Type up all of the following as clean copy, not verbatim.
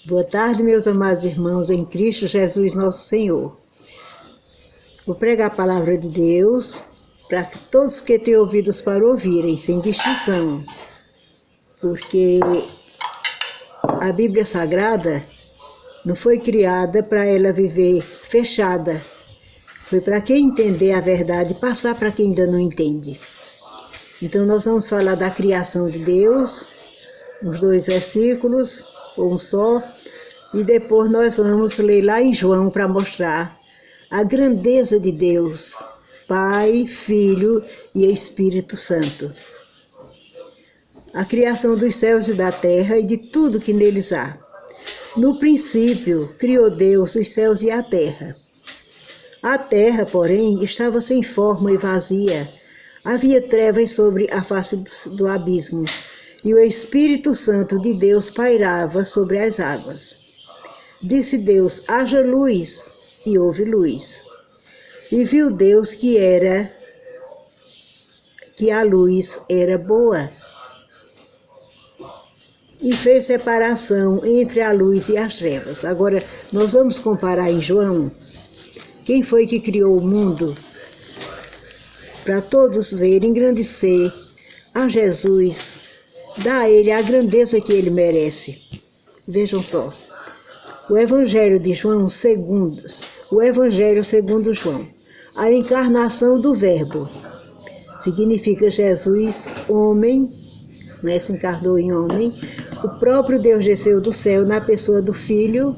Boa tarde, meus amados irmãos em Cristo Jesus, nosso Senhor. Vou pregar a palavra de Deus para todos que têm ouvidos para ouvirem, sem distinção. Porque a Bíblia Sagrada não foi criada para ela viver fechada. Foi para quem entender a verdade passar para quem ainda não entende. Então nós vamos falar da criação de Deus, uns 2 versículos, ou um só, e depois nós vamos ler lá em João para mostrar a grandeza de Deus, Pai, Filho e Espírito Santo. A criação dos céus e da terra e de tudo que neles há. No princípio, criou Deus os céus e a terra. A terra, porém, estava sem forma e vazia. Havia trevas sobre a face do abismo, e o Espírito Santo de Deus pairava sobre as águas. Disse Deus: haja luz, e houve luz. E viu Deus que a luz era boa. E fez separação entre a luz e as trevas. Agora, nós vamos comparar em João quem foi que criou o mundo, para todos verem, engrandecer a Jesus, dar a Ele a grandeza que Ele merece. Vejam só, o Evangelho de João o Evangelho segundo João, a encarnação do Verbo, significa Jesus, homem, né, se encarnou em homem, o próprio Deus desceu do céu na pessoa do Filho,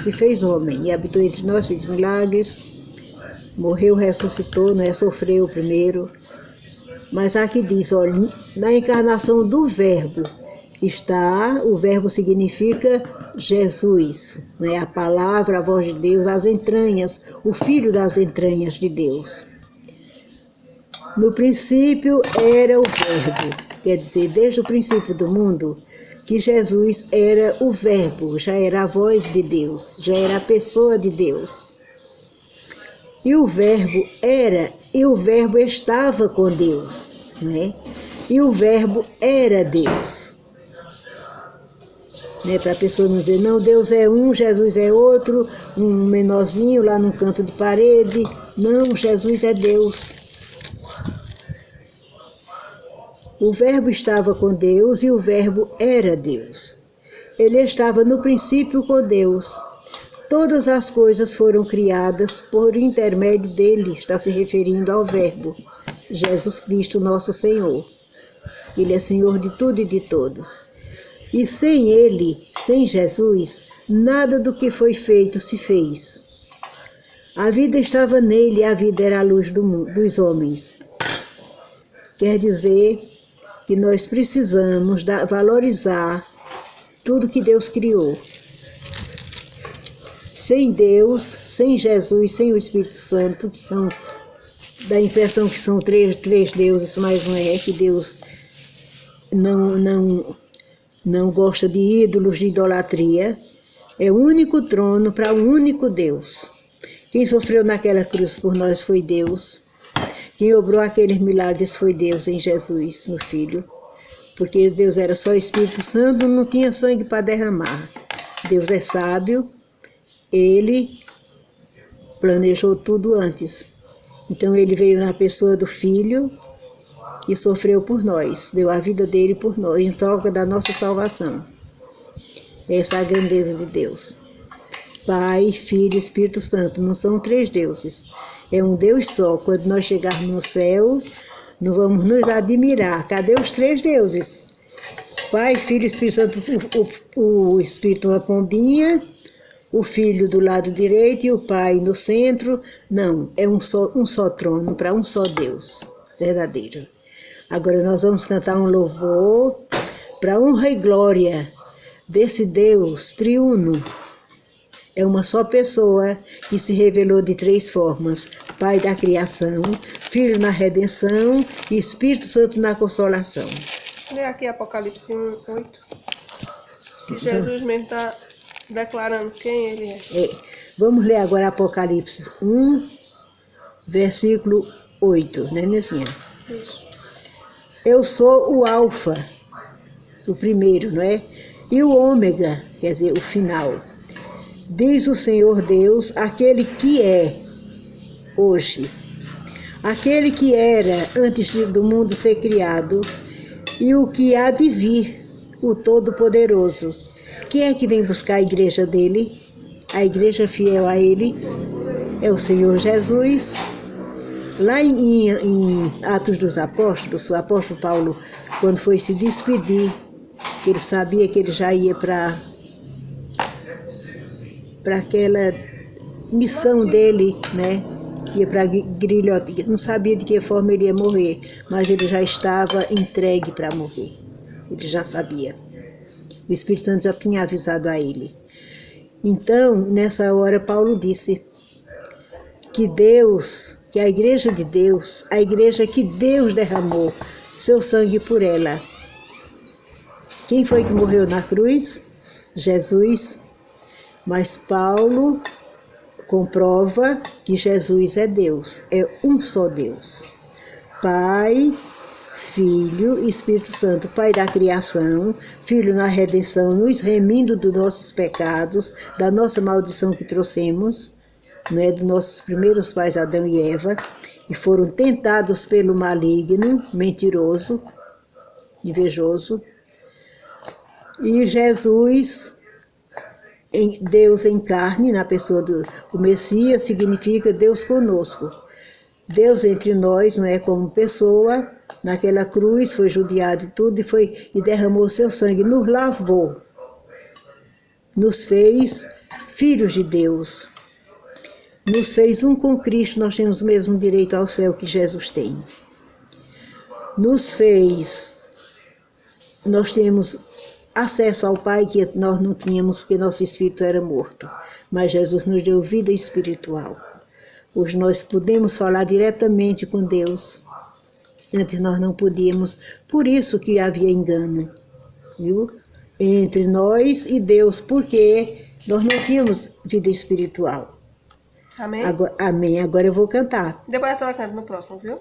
se fez homem e habitou entre nós, fez milagres, morreu, ressuscitou, né, sofreu primeiro. Mas aqui diz, olha, na encarnação do Verbo está, o Verbo significa Jesus, né, a palavra, a voz de Deus, as entranhas, o Filho das entranhas de Deus. No princípio era o Verbo, quer dizer, desde o princípio do mundo, que Jesus era o Verbo, já era a voz de Deus, já era a pessoa de Deus. E o Verbo estava com Deus, né? E o Verbo era Deus. Né? Para a pessoa não dizer, não, Deus é um, Jesus é outro, um menorzinho lá num canto de parede. Não, Jesus é Deus. O Verbo estava com Deus e o Verbo era Deus. Ele estava no princípio com Deus. Todas as coisas foram criadas por intermédio dele, está se referindo ao Verbo, Jesus Cristo, nosso Senhor. Ele é Senhor de tudo e de todos. E sem ele, sem Jesus, nada do que foi feito se fez. A vida estava nele e a vida era a luz dos homens. Quer dizer que nós precisamos valorizar tudo que Deus criou. Sem Deus, sem Jesus, sem o Espírito Santo, que são, dá a impressão que são três deuses, mas não é, que Deus não gosta de ídolos, de idolatria. É o único trono para um único Deus. Quem sofreu naquela cruz por nós foi Deus. Quem obrou aqueles milagres foi Deus em Jesus, no Filho. Porque Deus era só Espírito Santo, não tinha sangue para derramar. Deus é sábio. Ele planejou tudo antes. Então ele veio na pessoa do Filho e sofreu por nós, deu a vida dele por nós, em troca da nossa salvação. Essa é a grandeza de Deus. Pai, Filho e Espírito Santo, não são 3 deuses, é um Deus só. Quando nós chegarmos no céu, não vamos nos admirar. Cadê os 3 deuses? Pai, Filho e Espírito Santo, o Espírito uma pombinha, o Filho do lado direito e o Pai no centro. Não, é um só trono para um só Deus verdadeiro. Agora nós vamos cantar um louvor para honra e glória desse Deus triuno. É uma só pessoa que se revelou de 3 formas: Pai da criação, Filho na redenção e Espírito Santo na consolação. Lê aqui Apocalipse 1:8. Que Jesus mesmo está declarando quem ele é. Vamos ler agora Apocalipse 1, versículo 8, né, Nezinha? Isso. Eu sou o Alfa, o primeiro, não é? e o ômega, quer dizer, o final. Diz o Senhor Deus, aquele que é hoje, aquele que era antes do mundo ser criado e o que há de vir, o Todo-Poderoso. Quem é que vem buscar a igreja dele? A igreja fiel a ele é o Senhor Jesus. Lá em Atos dos Apóstolos, o apóstolo Paulo, quando foi se despedir, que ele sabia que ele já ia para aquela missão dele, né? Ia para Grilhota, não sabia de que forma ele ia morrer, mas ele já estava entregue para morrer. Ele já sabia. O Espírito Santo já tinha avisado a ele. Então, nessa hora, Paulo disse que Deus, que a igreja de Deus, a igreja que Deus derramou seu sangue por ela. Quem foi que morreu na cruz? Jesus. Mas Paulo comprova que Jesus é Deus, é um só Deus. Pai, Filho e Espírito Santo, Pai da criação, Filho na redenção, nos remindo dos nossos pecados, da nossa maldição que trouxemos, né, dos nossos primeiros pais Adão e Eva, e foram tentados pelo maligno, mentiroso, invejoso. E Jesus, Deus em carne, na pessoa do Messias, significa Deus conosco. Deus entre nós, não é, como pessoa, naquela cruz, foi judiado e tudo, e derramou seu sangue, nos lavou, nos fez filhos de Deus, nos fez um com Cristo, nós temos o mesmo direito ao céu que Jesus tem. Nos fez, nós temos acesso ao Pai que nós não tínhamos porque nosso espírito era morto, mas Jesus nos deu vida espiritual. Hoje nós podemos falar diretamente com Deus. Antes nós não podíamos, por isso que havia engano, viu? Entre nós e Deus, porque nós não tínhamos vida espiritual. Amém? Agora, amém. Agora eu vou cantar. Depois a senhora canta no próximo, viu?